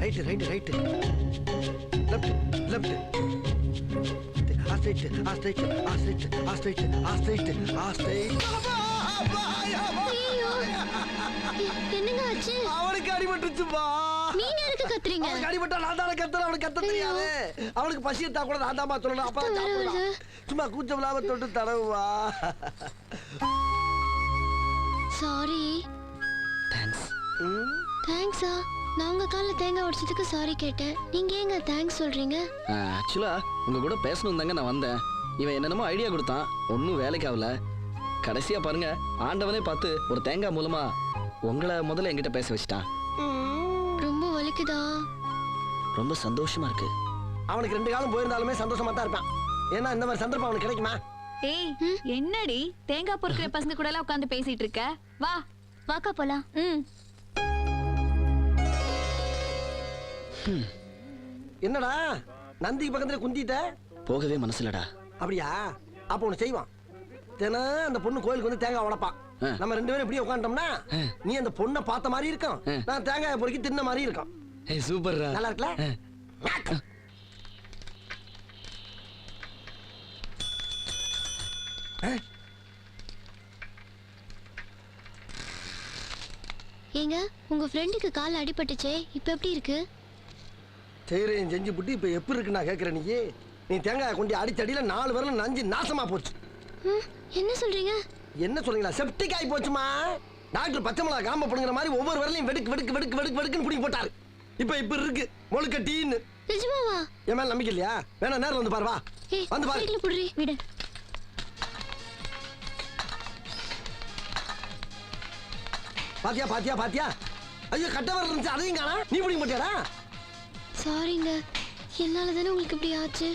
right right right left left என்னங்க ஆச்சு அவனுக்கு அடிபட்டுச்சுப்பா நீங்க எதுக்கு கத்துறீங்க அவனுக்கு அடிபட்டா நான் தானே கத்துறேன் அவனுக்கு கத்த தெரியாது அவனுக்கு பசி எடுத்தா கூட நான் தாமா சொல்லணும் அப்பா சாப்பிடலாம் சும்மா கூச்சம் இல்லாம தொட்டு தடவுவா சாரி தேங்க்ஸா நான் உங்க கால்ல தேங்காய் உடைச்சதுக்கு சாரி கேட்டேன் நீங்க ஏங்க தேங்க்ஸ் சொல்றீங்க ஆக்சுவலா உங்க கூட பேசணும் தாங்க நான் வந்தேன் இவன் என்னென்னமோ ஐடியா கொடுத்தான் ஒன்றும் வேலைக்கு ஆகல கடைசியா பாருங்க ஆண்டவனே பார்த்து ஒரு தேங்காய் மூலமா உங்களை முதல்ல என்கிட்ட பேச வச்சுட்டான் ரொம்ப வலிக்குதா ரொம்ப சந்தோஷமா இருக்கு அவனுக்கு 2 காலம் போயிருந்தாலுமே சந்தோஷமா தான் இருப்பான் ஏன்னா இந்த மாதிரி சந்தர்ப்பம் அவனுக்கு கிடைக்குமா ஏய் என்னடி தேங்காய் பொறுக்கிற பசங்க கூட எல்லாம் உட்கார்ந்து பேசிட்டு இருக்க வா வாக்கா போலாம் என்னடா நந்திக்கு பக்கத்துல குந்திட்ட போகவே மனசுலடா அப்படியா அப்ப ஒண்ணு செய்வான் தினம் அந்த பொண்ணு கோயிலுக்கு வந்து தேங்காய் உடைப்பான் நம்ம 2 பேரும் இப்படியே உட்காந்துட்டோம்னா நீ அந்த பொண்ணை பார்த்த மாதிரி இருக்கும் நான் தேங்காய் பொறுக்கி தின்ன மாதிரி இருக்கும் சூப்பர்ரா நல்லா இருக்குல்ல ஏங்க உங்க ஃப்ரெண்டுக்கு கால் அடிபட்டுச்சே இப்ப எப்படி இருக்கு? செய்யறேன் செஞ்சு புட்டு இப்ப எப்படி இருக்கு நான் கேட்கறேன். நீ தேங்காய் கொண்டு அடிச்சடியில 4 விரலும் நஞ்சு நாசமா போச்சு. என்ன சொல்றீங்க? என்ன சொல்றீங்களா? செப்டிக் ஆகி போச்சுமா. டாக்டர் பச்சை மிளகா காம்ப பிடுங்குற மாதிரி ஒவ்வொரு விரலையும் வெடுக்கு வெடுக்கு வெடுக்கு வெடுக்கு வெடுக்குன்னு பிடிங்கி போட்டாரு. இப்ப இருக்கு முழுக்க டீன்னு. நிஜமாவா? என் மேல நம்பிக்கை இல்லையா? வேணா நேரில் வந்து பாரு. வா வந்து பாரு. புடுறி விடு. பாத்தியா பாத்தியா பாத்தியா? ஐயோ கட்ட விரல் இருந்துச்சு அதையும் காணா. நீ பிடிங்க போட்டியாடா? சாரிங்க, என்னால தானே உங்களுக்கு இப்படி ஆச்சு.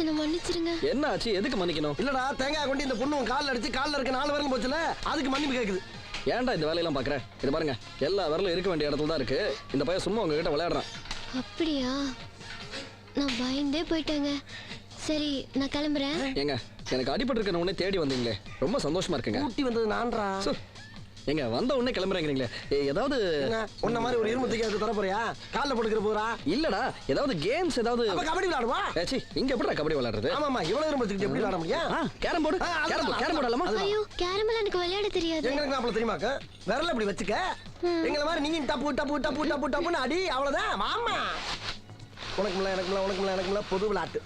என்ன மன்னிச்சிருங்க. என்ன ஆச்சு? எதுக்கு மன்னிக்கணும்? இல்லடா தேங்காய் கொண்டு இந்த பொண்ணு காலில் அடிச்சு காலில் இருக்க 4 விரலும் போச்சுல, அதுக்கு மன்னிப்பு கேட்குது. ஏன்டா இந்த வேலையெல்லாம் பாக்குற? இது பாருங்க, எல்லா விரலும் இருக்க வேண்டிய இடத்துல தான் இருக்கு. இந்த பையன் சும்மா உங்ககிட்ட விளையாடுறான். அப்படியா? நான் பயந்தே போயிட்டேங்க. சரி நான் கிளம்புறேன். ஏங்க எனக்கு அடிபட்டு இருக்க உடனே தேடி வந்தீங்களே, ரொம்ப சந்தோஷமா இருக்குங்க. ஊட்டி வந்தது நான்டா. எங்க வந்த உடனே கிளம்புறீங்களே, ஏதாவது உன்ன மாதிரி ஒரு இரும்பு தூக்கி தர போறியா? காலில் போட்டுக்கிற போறா? இல்லடா, ஏதாவது கேம்ஸ் ஏதாவது. கபடி விளையாடுவா? ஏச்சி இங்க எப்படி கபடி விளையாடுறது? ஆமாமா, இவ்வளவு இரும்பு தூக்கிட்டு எப்படி விளையாட முடியும்? கேரம் போர்டு கேரம் போர்டு அல்லமா? ஐயோ கேரமல் எனக்கு விளையாட தெரியாது. எங்களுக்கு நாப்பல தெரியுமாக்க? விரல இப்படி வச்சுக்க. எங்களை மாதிரி நீங்க டப்பு டப்பு டப்பு டப்பு டப்புன்னு அடி, அவ்வளவுதான். மாமா உனக்கு மில்ல எனக்கு மில்ல உனக்கு மில்ல எனக்கு மில்ல பொது விளையாட்டு.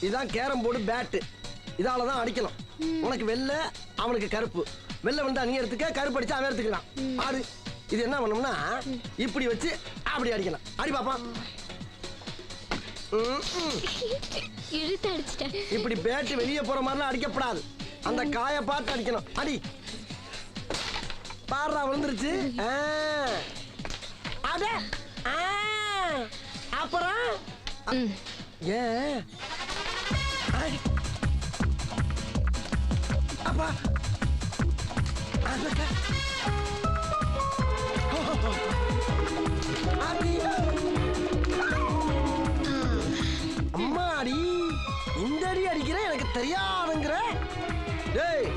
இதுதான் கேரம் போர்டு பேட்டு. இதால தான் அடிக்கணும். உனக்கு வெள்ளை, அவனுக்கு கருப்பு. வெள்ளை வந்தா நீ எடுத்துக்க, கருப்பு அடிச்சா அவன் எடுத்துக்கலாம். ஆடு இது என்ன பண்ணணும்னா இப்படி வச்சு அப்படி அடிக்கலாம். அடி பாப்பா. இழுத்து அடிச்சிட்டேன். இப்படி பேட்டு வெளியே போற மாதிரிலாம் அடிக்கப்படாது. அந்த காயை பார்த்து அடிக்கணும். அடி பாடுறா விழுந்துருச்சு. அத அப்புறம் ஏன் அப்பா அம்மாடி இந்த அடி அடிக்கிற எனக்கு தெரியாதுங்கிற. டேய்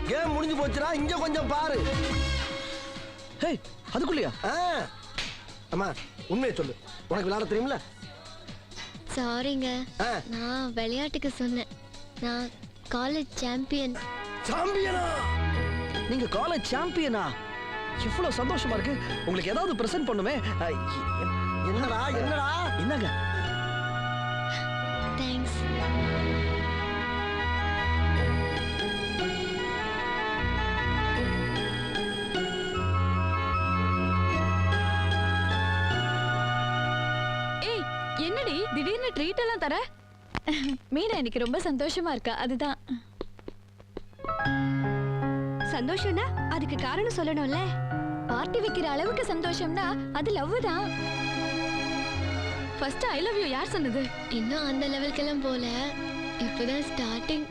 கேம் முடிஞ்சு போச்சுடா, இங்க கொஞ்சம் பாரு. ஹேய் அதுக்குள்ளயா? அம்மா உண்மையை சொல்லு, உனக்கு விளையாட தெரியுமில்ல? சாரிங்க, நான் விளையாட்டுக்கு சொன்னேன். நான் காலேஜ் சாம்பியன். சாம்பியனா? நீங்க காலேஜ் சாம்பியனா? இவ்வளவு சந்தோஷமா இருக்கு. உங்களுக்கு ஏதாவது பிரசன்ட் பண்ணுமே. என்னடா என்னடா? என்னங்க? தேங்க்ஸ். ஏய் என்னடி திடீர்னு ட்ரீட் எல்லாம் தர? மீனா எனக்கு ரொம்ப சந்தோஷமா இருக்கா, அதுதான். சந்தோஷம்னா அதுக்கு காரணம் சொல்லணும்ல. பார்ட்டி வைக்கிற அளவுக்கு சந்தோஷம்னா அது லவ் தான். ஃபர்ஸ்ட் ஐ லவ் யூ யார் சொன்னது? இன்னும் அந்த லெவலுக்கெல்லாம் போல, இப்பதான் ஸ்டார்டிங்.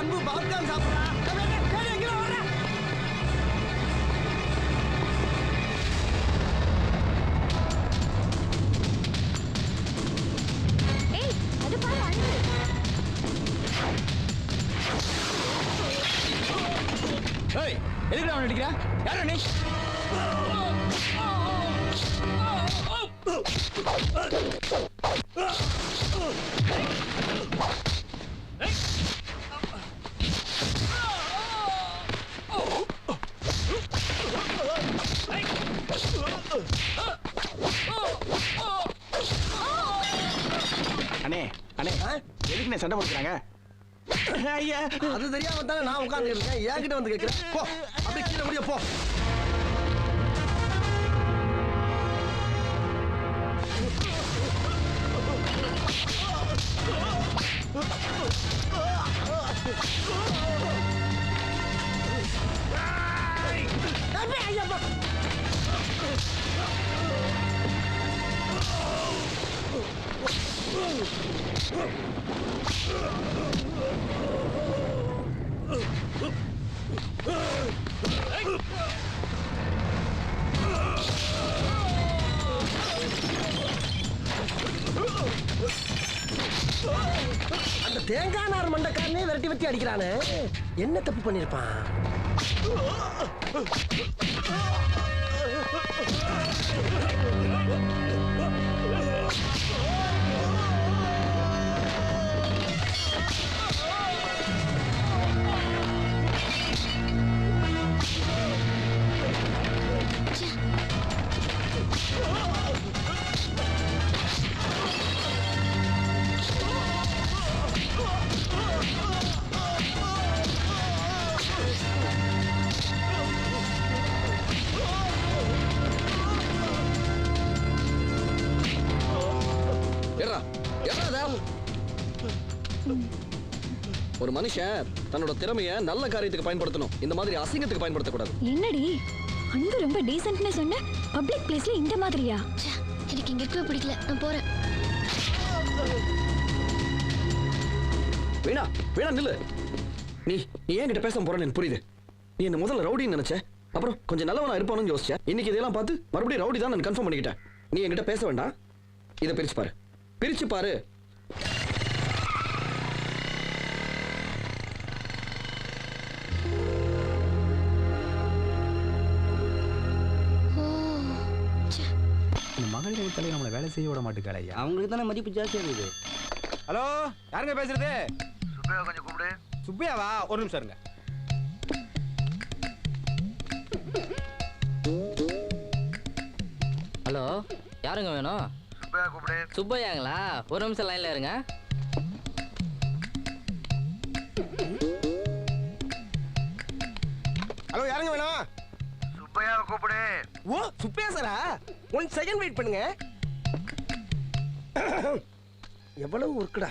அன்பு பாப்கார்ன் சாப்பிடுறா. ஏய் எதுக்கு அவன் அடிக்கிறா? யாரா நீ? அண்ணே அண்ணே எதுக்குண்ணே சண்டை போட்டுக்கிறாங்க? ஐயா அது தெரியாம தானே நான் உட்கார்ந்து இருக்கேன். என்கிட்ட வந்து கேட்கிறேன். போ அப்படியே கீழே முடிய போ. அந்த தேங்காய் நார் மண்டக்காரனே விரட்டி விரட்டி அடிக்கிறானே, என்ன தப்பு பண்ணிருப்பான்? ஒரு மனுஷன் தன்னோட திறமைய நல்ல காரியத்துக்கு பயன்படுத்தணும், இந்த மாதிரி அசிங்கத்துக்கு பயன்படுத்தக்கூடாது. என்னடி அன்பு ரொம்ப டீசென்ட்னு சொன்ன, பப்ளிக் பிளேஸ்ல இந்த மாதிரியா? எனக்கு இங்க இருக்கவே பிடிக்கல, நான் போறேன். வீணா வீணா நில்லு. நீ நீ ஏன் கிட்ட பேச போறேன்னு எனக்கு புரியுது. நீ என்ன முதல்ல ரவுடின்னு நினைச்ச, அப்புறம் கொஞ்சம் நல்லவனா இருப்பானு யோசிச்ச. இன்னைக்கு இதெல்லாம் பார்த்து மறுபடியும் ரவுடி தான் நான் கன்ஃபார்ம் பண்ணிக்கிட்டேன். நீ என்கிட்ட பேச வேண்டாம், இதை பிரிச்சு பாரு, பிரிச்சு பாரு. மகளிர் தலை நம்மளை வேலை செய்ய விட மாட்டேங்காள ஐயா. அவங்களுக்கு தானே மதிப்பு ஜாஸ்தியா இருக்குது. ஹலோ, யாருங்க பேசுறது? சுப்பையா கொஞ்சம் கூப்பிடு. சுப்பையாவா? ஒரு நிமிஷம் இருங்க. ஹலோ, யாருங்க வேணும்? சுப்பையா கூப்பிடு. சுப்பையாங்களா? ஒரு நிமிஷம் லைன்ல இருங்க. ஹலோ, யாருங்க வேணும்? சுப்பையாவை கூப்பிடு. ஓ, சுப்பையா சாரா? 1 செகண்ட் வெயிட் பண்ணுங்க. எவ்வளவு ஒர்க்குடா.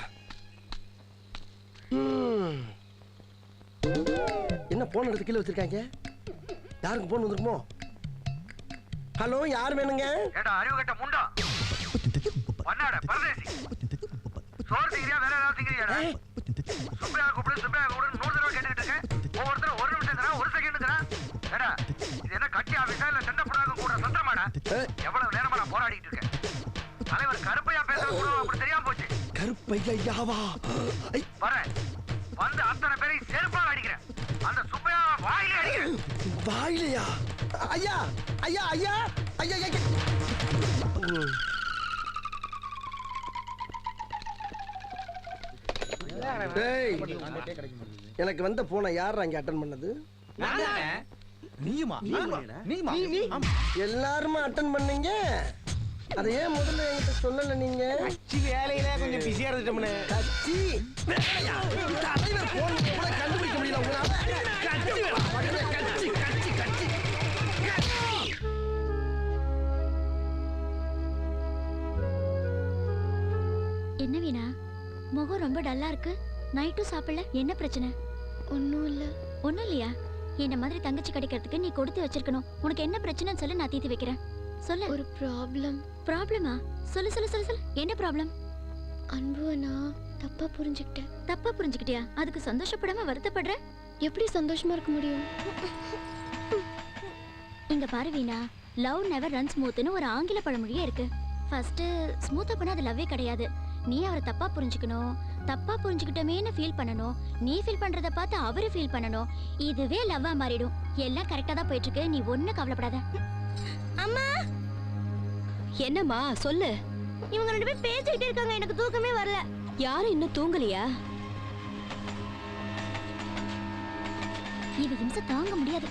என்ன போன் எடுத்து கீழே வச்சிருக்காங்க? யாருக்கு போன் வந்திருக்குமோ? ஹலோ, யார் வேணுங்க? ஏடா அறிவு கட்ட முண்டா, பண்ணாட பரதேசி, சோறு திங்கிறியா வேற ஏதாவது திங்கிறியாடா? சுப்பையா கூப்பிடு, சுப்பையா கூப்பிடு 100 தடவை கேட்டுக்கிட்டு இருக்கேன். ஒவ்வொருத்தரும் 1 நிமிஷம் 1 செகண்ட். ஏடா இது என்ன கட்டி ஆபீஸா இல்ல சண்டப்படாக கூட சந்திரமாடா? எவ்வளவு நேரமா நான் போராடிட்டு இருக்கேன். தலைவர் கருப்பையா பேசுறது கூட அப்படி தெரியாம போச்சு. கருப்பையாவா? வரேன் வந்து அத்தனை பேரையும் செருப்பால் அடிக்கிறேன். அந்த சுப்பையா வாயிலே அடிக்கிறேன். வாயிலையா? ஐயா ஐயா ஐயா ஐயா ஐயா. டேய், எனக்கு வந்த போனை யார் அங்க அட்டெண்ட் பண்ணது? நீயுமா? எல்லாருமே அட்டெண்ட் பண்ணீங்க. அதை ஏன் முதல்ல என்கிட்ட சொல்லல நீங்க? கட்சி வேலையில கொஞ்சம் பிஸியா இருந்துட்டோம்னே. கட்சி வேலையா? தலைவர் போன் கூட கண்டுபிடிக்க முடியல உங்களால. கட்சி வேலை, கட்சி கட்சி கட்சி. என்ன வீணா, முகம் ரொம்ப டல்லா இருக்கு. நைட்டும் சாப்பிடல, என்ன பிரச்சனை? ஒன்றும் இல்லை. ஒன்றும் இல்லையா? என்ன மாதிரி தங்கச்சி கிடைக்கிறதுக்கு நீ கொடுத்து வச்சிருக்கணும். உனக்கு என்ன பிரச்சனைன்னு சொல்லி நான் தீர்த்து வைக்கிறேன். சொல்லு. ஒரு ப்ராப்ளம். ப்ராப்ளமா? சொல்லு சொல்லு சொல்லு சொல்லு. என்ன ப்ராப்ளம்? அன்புவை நான் தப்பா புரிஞ்சுக்கிட்டேன். தப்பா புரிஞ்சுக்கிட்டியா? அதுக்கு சந்தோஷப்படாம வருத்தப்படுற? எப்படி சந்தோஷமா இருக்க முடியும்? இங்க பாரு வீணா, லவ் நெவர் ரன் ஸ்மூத்னு ஒரு ஆங்கில பழமொழியே இருக்கு. ஃபர்ஸ்ட் ஸ்மூத்தா பண்ணா அது லவ்வே கிடையாது. நீ அவரை தப்பா புரிஞ்சுக்கணும், தப்பா புரிஞ்சுக்கிட்டோமேன்னு ஃபீல் பண்ணணும், நீ ஃபீல் பண்றத பார்த்து அவரு ஃபீல் பண்ணணும். இதுவே லவ்வா மாறிடும். எல்லாம் கரெக்டா தான் போயிட்டு இருக்கு, நீ ஒன்னும் கவலைப்படாத. அம்மா, என்னம்மா சொல்லு. இவங்க 2 பேரும் பேசிக்கிட்டே இருக்காங்க, எனக்கு தூக்கமே வரல. யாரும் இன்னும் தூங்கலையா? இது இம்சை தாங்க முடியாது.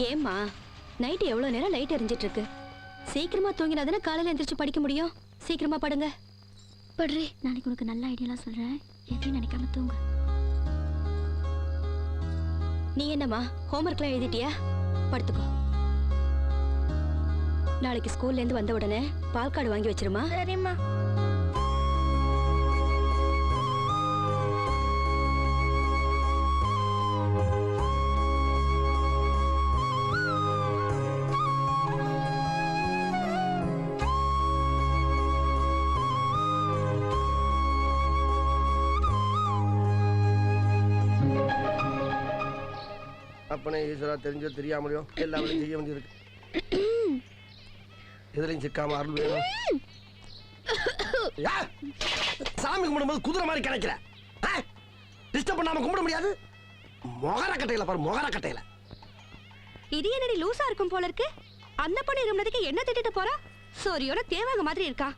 ஏம்மா, நைட்டு எவ்வளவு நேரம் லைட் எரிஞ்சிட்டு இருக்கு. சீக்கிரமா தூங்கினாதானே காலையில எந்திரிச்சு படிக்க முடியும். சீக்கிரமா படுங்க. படுறே. நாளைக்கு உனக்கு நல்ல ஐடியாலாம் சொல்றேன், எதையும் நினைக்காம தூங்க. நீ என்னம்மா ஹோம்ஒர்க்லாம் எழுதிட்டியா? படுத்துக்கோ. நாளைக்கு ஸ்கூல்ல இருந்து வந்த உடனே பால் கார்டு வாங்கி வச்சிருமா? சரிம்மா. அப்பனே ஈஸ்வரா, தெரிஞ்சோ தெரியாமலையோ எல்லா வேலையும் செய்ய வேண்டியிருக்கு. எதுலையும் சிக்காம அருள் வேணும். சாமி கும்பிடும்போது குதிரை மாதிரி கிடைக்கல. டிஸ்டர்ப் பண்ணாம கும்பிட முடியாது. மொகரக்கட்டையில பாரு, மொகரக்கட்டையில. இது என்னடி லூசா இருக்கும் போல இருக்கு. அந்த பொண்ணு இருந்ததுக்கு என்ன திட்டிட்டு போறா? சோரியோட தேவாங்க மாதிரி இருக்கா.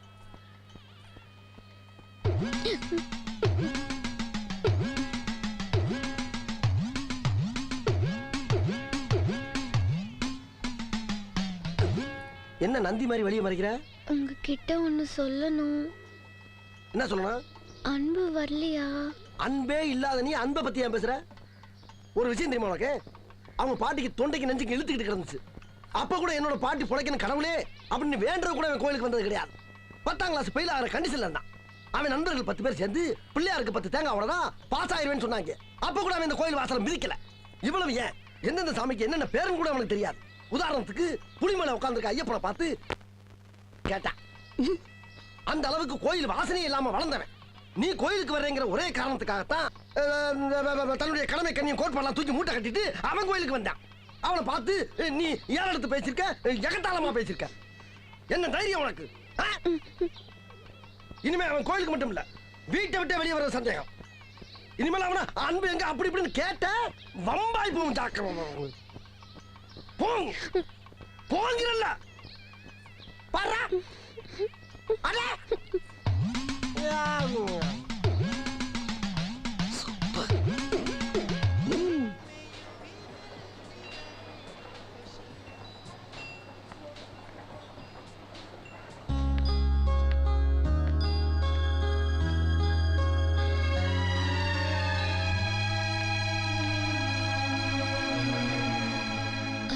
என்ன நந்தி மாதிரி வெளியே மறைக்கிற? உங்ககிட்ட ஒண்ணு சொல்லணும். என்ன சொல்லணும்? அன்பு வரலையா? அன்பே இல்லாத நீ அன்பை பத்தி ஏன் பேசுற? ஒரு விஷயம் தெரியுமா உனக்கு? அவங்க பாட்டிக்கு தொண்டைக்கு நெஞ்சுக்கு இழுத்துக்கிட்டு கிடந்துச்சு. அப்ப கூட என்னோட பாட்டி பிழைக்கணும் கடவுளே அப்படின்னு வேண்டது கூட அவன் கோயிலுக்கு வந்தது கிடையாது. 10ஆம் கிளாஸ் ஃபெயில் ஆகிற கண்டிஷன்ல இருந்தான். அவன் நண்பர்கள் 10 பேர் சேர்ந்து பிள்ளையாருக்கு 10 தேங்காய் அவ்வளவுதான் பாஸ் ஆயிருவேன்னு சொன்னாங்க. அப்ப கூட அவன் இந்த கோயில் வாசலை மிதிக்கல. இவ்வளவு ஏன்? எந்தெந்த சாமிக்கு என்னென்ன பேரும் கூட அவனுக்கு தெரியாது. உதாரணத்துக்கு புலிமலை உட்கார்ந்துருக்க ஐயப்பனை பார்த்து கேட்டான். அந்த அளவுக்கு கோயில் வாசனையே இல்லாம வளர்ந்தவன். நீ கோயிலுக்கு வர்றேங்கிற ஒரே காரணத்துக்காகத்தான் தன்னுடைய கடமை கண்ணியும் கோட்பாடெல்லாம் தூக்கி மூட்டை கட்டிட்டு அவன் கோயிலுக்கு வந்தான். அவனை பார்த்து நீ ஏன் எடுத்து பேசிருக்க, எகத்தாளமா பேசிருக்க. என்ன தைரியம் உனக்கு? இனிமே அவன் கோயிலுக்கு மட்டும் இல்ல, வீட்டை விட்டு வெளியே வர சந்தேகம். இனிமேல் அவன அன்பு எங்க அப்படி இப்படின்னு கேட்ட வம்பாய் போகும். ஜாக்கிரதை போங்கிறல்ல பாரா. அடே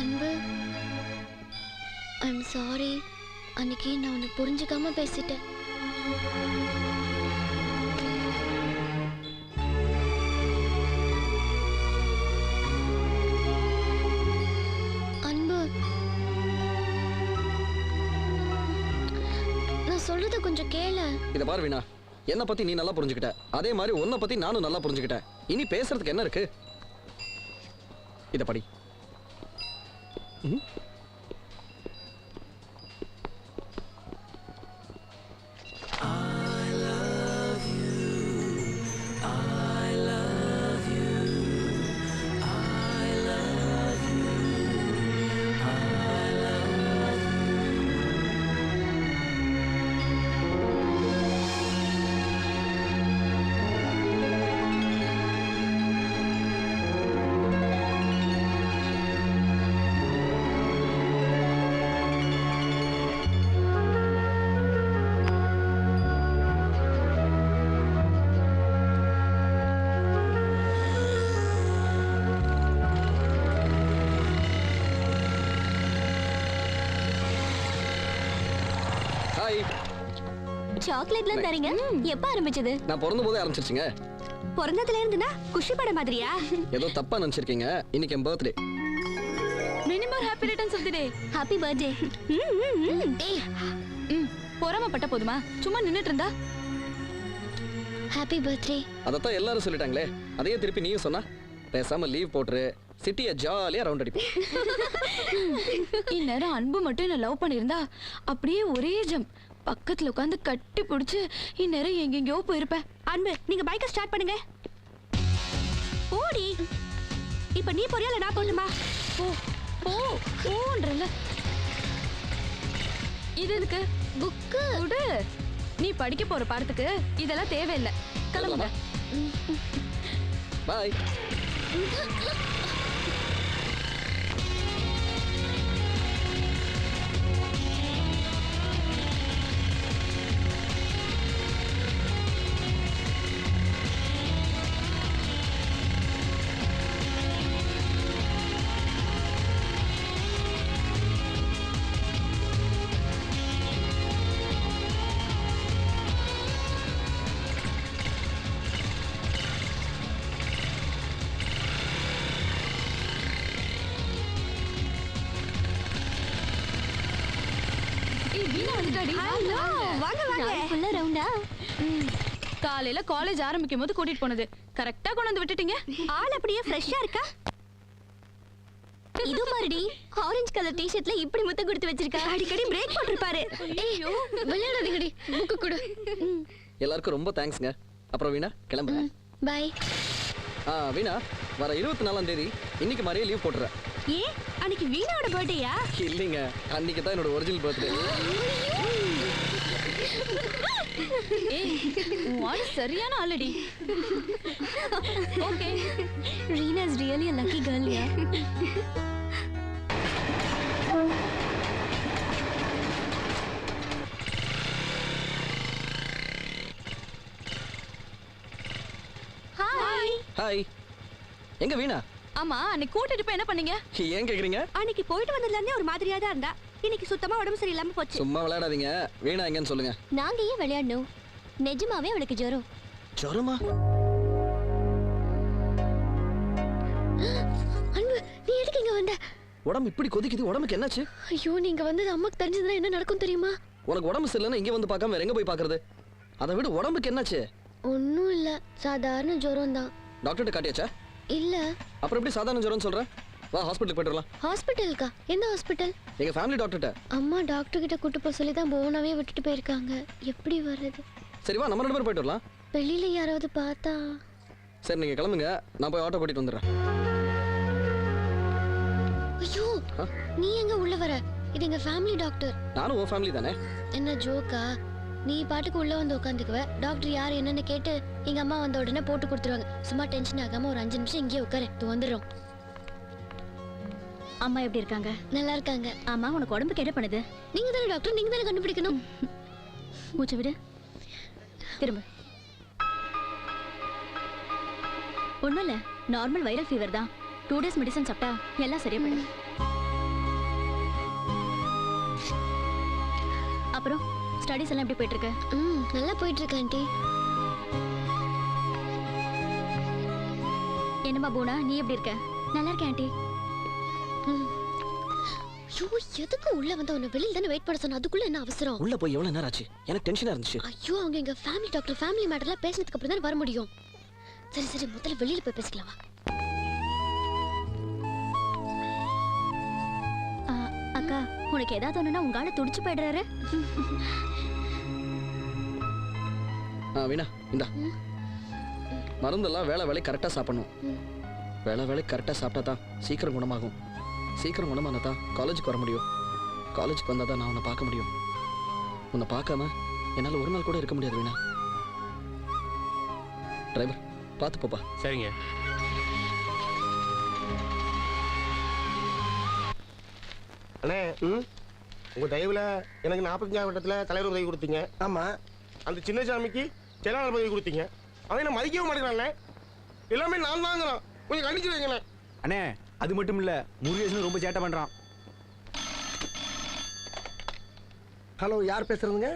அன்பு, ஐம் சாரி. அன்னைக்கு நான் உன்னை புரிஞ்சுக்காம பேசிட்டேன். அன்பு, நான் சொல்றத கொஞ்சம் கேளு. இத பாரு வீணா, என்ன பத்தி நீ நல்லா புரிஞ்சுக்கிட்ட, அதே மாதிரி உன்னை பத்தி நானும் நல்லா புரிஞ்சுக்கிட்டேன். இனி பேசுறதுக்கு என்ன இருக்கு? இத படி. சாக்லேட்லாம் தரீங்க? எப்ப ஆரம்பிச்சது? நான் பிறந்த போதே ஆரம்பிச்சிருச்சுங்க. பிறந்ததுல இருந்துனா குஷி பட மாதிரியா? ஏதோ தப்பா நினைச்சிருக்கீங்க. இன்னைக்கு என் birthday. Many more happy returns of the day. Happy birthday. ஏய், பொறாமப்பட்ட போதுமா? சும்மா நின்னுட்டு இருந்தா? Happy birthday. அதத்தான் எல்லாரும் சொல்லிட்டாங்களே, அதையே திருப்பி நீயும் சொன்னா? பேசாம லீவ் போட்டுரு, சிட்டியை ஜாலியா ரவுண்ட் அடிப்போம். இந்நேரம் அன்பு மட்டும் என்ன லவ் பண்ணியிருந்தா அப்படியே ஒரே ஜம்ப் பக்கத்துல உட்காந்து கட்டி பிடிச்சு இந்நேரம் எங்கெங்கயோ போயிருப்பேன். அன்பு, நீங்க பைக்கை ஸ்டார்ட் பண்ணுங்க. ஓடி. இப்ப நீ போறியா இல்ல நான் போகணுமா? போ போ போன்றல. இது எதுக்கு? புக்கு விடு. நீ படிக்க போற பாடத்துக்கு இதெல்லாம் தேவையில்லை. கிளம்புங்க. பாய். காலையில காலேஜ் ஆரம்பிக்கும் போது கூட்டிட்டு போனது கரெக்டா கொண்டு வந்து விட்டுட்டீங்க. ஆள் அப்படியே ஃப்ரெஷ்ஷா இருக்கா. இது பாருடி, ஆரஞ்சு கலர் டி-ஷர்ட்ல இப்படி முத்த கொடுத்து வச்சிருக்கா. அடிக்கடி பிரேக் போட்டுருப்பாரு. ஐயோ, விளையாடாதீங்கடி. புக்கு கொடு. எல்லாருக்கும் ரொம்ப தேங்க்ஸ்ங்க. அப்புறம் வீணா கிளம்புங்க. பை. வீணா வர 24ஆம் தேதி இன்னைக்கு மாதிரியே லீவ் போட்டுறேன். ஏன் அன்னைக்கு வீணாவோட பர்த்டேயா? இல்லைங்க, அன்னைக்கு தான் என்னோட ஒரிஜினல் பர்த்டே. ஏய் சரியான already. Okay, Reena is really a lucky girl, yeah. Hi. எங்க வீணா? ஆமா, அன்னைக்கு கூட்டிட்டு போய் என்ன பண்ணீங்க? ஏன் கேக்குறீங்க? அன்னைக்கு போயிட்டு வந்ததுல இருந்தே ஒரு மாதிரியா தான் இருந்தா. இன்னைக்கு சுத்தமா உடம்பு சரியில்லாம போச்சு. சும்மா விளையாடாதீங்க. வீணா எங்கன்னு சொல்லுங்க. நாங்க ஏன் விளையாடணும்? நிஜமாவே அவளுக்கு ஜுரம். ஜுரமா? அன்பு, நீ எதுக்கு இங்க வந்த? உடம்பு இப்படி கொதிக்குது, உடம்புக்கு என்னாச்சு? ஐயோ, நீங்க வந்தது அம்மாக்கு தெரிஞ்சதுன்னா என்ன நடக்கும் தெரியுமா? உனக்கு உடம்பு சரியில்லைன்னா இங்க வந்து பார்க்காம வேற எங்க போய் பார்க்கறது? அதை விட உடம்புக்கு என்னாச்சு? ஒன்னும் இல்ல, சாதாரண ஜுரம் தான். டாக்டர்கிட்ட காட்டியாச்சா? இல்ல. அப்புறம் எப்படி சாதாரண ஜுரம்னு சொல்ற? வா ஹாஸ்பிட்டலுக்கு போயிட்டு வரலாம். ஹாஸ்பிட்டலுக்கா? எந்த ஹாஸ்பிட்டல்? எங்க ஃபேமிலி டாக்டர்கிட்ட. அம்மா டாக்டர் கிட்ட கூட்டு போக சொல்லி தான் போனாவே விட்டுட்டு போயிருக்காங்க. எப்படி வர்றது? சரி வா, நம்ம 2 பேரும் போயிட்டு வரலாம். வெளியில யாராவது பார்த்தா? சரி நீங்க கிளம்புங்க, நான் போய் ஆட்டோ கூட்டிட்டு வந்துடுறேன். ஐயோ, நீ எங்க உள்ள வர? இது எங்க ஃபேமிலி டாக்டர். நானும் உன் ஃபேமிலி தானே. என்ன ஜோக்கா? நீ பாட்டுக்கு உள்ள வந்து உட்காந்துக்குவ. டாக்டர் யார் என்னன்னு கேட்டு எங்க அம்மா வந்த உடனே போட்டு கொடுத்துருவாங்க. சும்மா டென்ஷன் ஆகாம ஒரு 5 நிமிஷம் இங்கேயே உட்காரு, வந்துடுறோம். அம்மா எப்படி இருக்காங்க? நல்லா இருக்காங்க. ஆமா, உனக்கு உடம்புக்கு என்ன பண்ணுது? நீங்க தானே டாக்டர், நீங்க தானே கண்டுபிடிக்கணும். மூச்சு விடு, திரும்ப. ஒண்ணும் இல்ல, நார்மல் வைரல் ஃபீவர் தான். 2 days மெடிசன் சாப்பிட்டா எல்லாம் சரியா போயிடும். அப்புறம் ஸ்டடீஸ் எல்லாம் எப்படி போயிட்டு இருக்கு? நல்லா போயிட்டு இருக்கு ஆண்டி. என்னம்மா பூனா, நீ எப்படி இருக்க? நல்லா இருக்கேன் ஆண்டி. ஐயோ, எதுக்கு உள்ள வந்து உன்னை வெளியில தானே வெயிட் பண்ண சொன்ன? அதுக்குள்ள என்ன அவசரம்? உள்ள போய் எவ்வளவு நேரம் ஆச்சு? எனக்கு டென்ஷனா இருந்துச்சு. ஐயோ, அவங்க எங்க ஃபேமிலி டாக்டர், ஃபேமிலி மேட்டர்லாம் பேசினதுக்கு அப்புறம் தான் வர முடியும். சரி சரி, முதல்ல வெளியில போய் பேசிக்கலாம். அக்கா, உனக்கு ஏதாவது ஒண்ணுனா உங்க ஆளு துடிச்சு போயிடுறாரு. வீணா இந்தா மருந்தெல்லாம் வேலை கரெக்டா சாப்பிடணும். வேலை கரெக்டா சாப்பிட்டா தான் சீக்கிரம் குணமாகும். சீக்கிரம் குணமானா தான் காலேஜுக்கு வர முடியும். காலேஜுக்கு வந்தா தான் நான் உன்னை பார்க்க முடியும். உன்னை பார்க்காம என்னால ஒரு நாள் கூட இருக்க முடியாது வீணா. டிரைவர் பார்த்து போப்பா. சரிங்க. அண்ணே, உங்க தயவுல எனக்கு 45ஆம் வட்டத்துல தலைவர் பதவி கொடுத்தீங்க. ஆமா. அந்த சின்ன சாமிக்கு செயலாளர் பதவி கொடுத்தீங்க. அவன் என்ன மதிக்கவே மாட்டேங்கிறான். எல்லாமே நான் தாங்கிறான். கொஞ்சம் கண்டிச்சு வைங்களேன். அண்ணே, அது மட்டும் இல்ல, முருகேசன் ரொம்ப சேட்டை பண்றான். ஹலோ, யார் பேசுறதுங்க?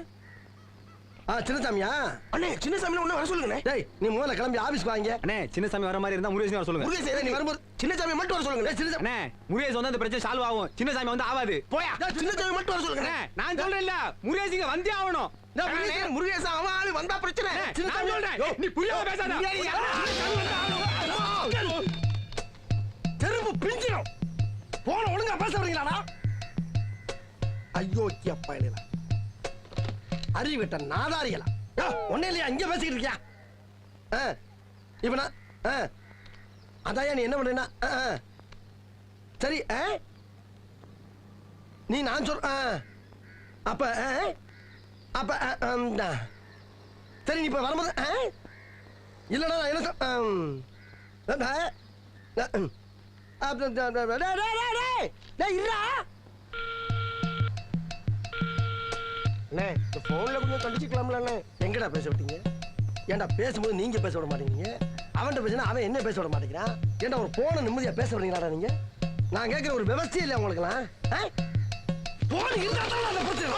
சின்னசாமியா? அண்ணே, சின்னசாமி ஒண்ணு வர சொல்லுங்க. டேய், நீ முதல்ல கிளம்பி ஆபீஸ்க்கு வாங்க. அண்ணே, சின்னசாமி வர மாதிரி இருந்தா முருகேசன் வர சொல்லுங்க. முருகேசன் நீ வரும்போது சின்னசாமி மட்டும் வர சொல்லுங்க. அண்ணே, முருகேசன் வந்து அந்த பிரச்சனை சால்வ் ஆகும். சின்னசாமி வந்து ஆகாது. போயா. சின்னசாமி மட்டும் வர சொல்லுங்க. நான் சொல்றேன் இல்ல, முருகேசன் வந்தே ஆகணும். முருகேசன் அவன் ஆளு வந்தா பிரச்சனை. நான் சொல்றேன், நீ புரியாம பேசாத. தெருப்பு பிஞ்சிடும். போன ஒழுங்கா பேச வரீங்களாடா? ஐயோ அப்பா, இல்ல அறிவிட்ட நாதாரிகளா? ஒன்னே இல்லையா, இங்க பேசிக்கிட்டு இருக்கியா? இப்ப நான் அதான் நீ என்ன பண்றீன்னா, சரி நீ நான் சொல்ற அப்ப அப்ப சரி, நீ இப்ப வரும்போது இல்லடா என்ன அண்ணே, இந்த போன்ல கொஞ்சம் கண்டிச்சுக்கலாம்ல அண்ணே. எங்கடா பேச விட்டீங்க? ஏன்டா பேசும்போது நீங்க பேச விட மாட்டேங்கிறீங்க? அவன்கிட்ட பேசினா அவன் என்ன பேச விட மாட்டேங்கிறான்? ஏன்டா ஒரு போன நிம்மதியா பேச விடுறீங்களாடா நீங்க? நான் கேட்கிற ஒரு விவசாயம் இல்லை உங்களுக்குலாம்? போன் இருந்தா தான் அந்த பிரச்சனை.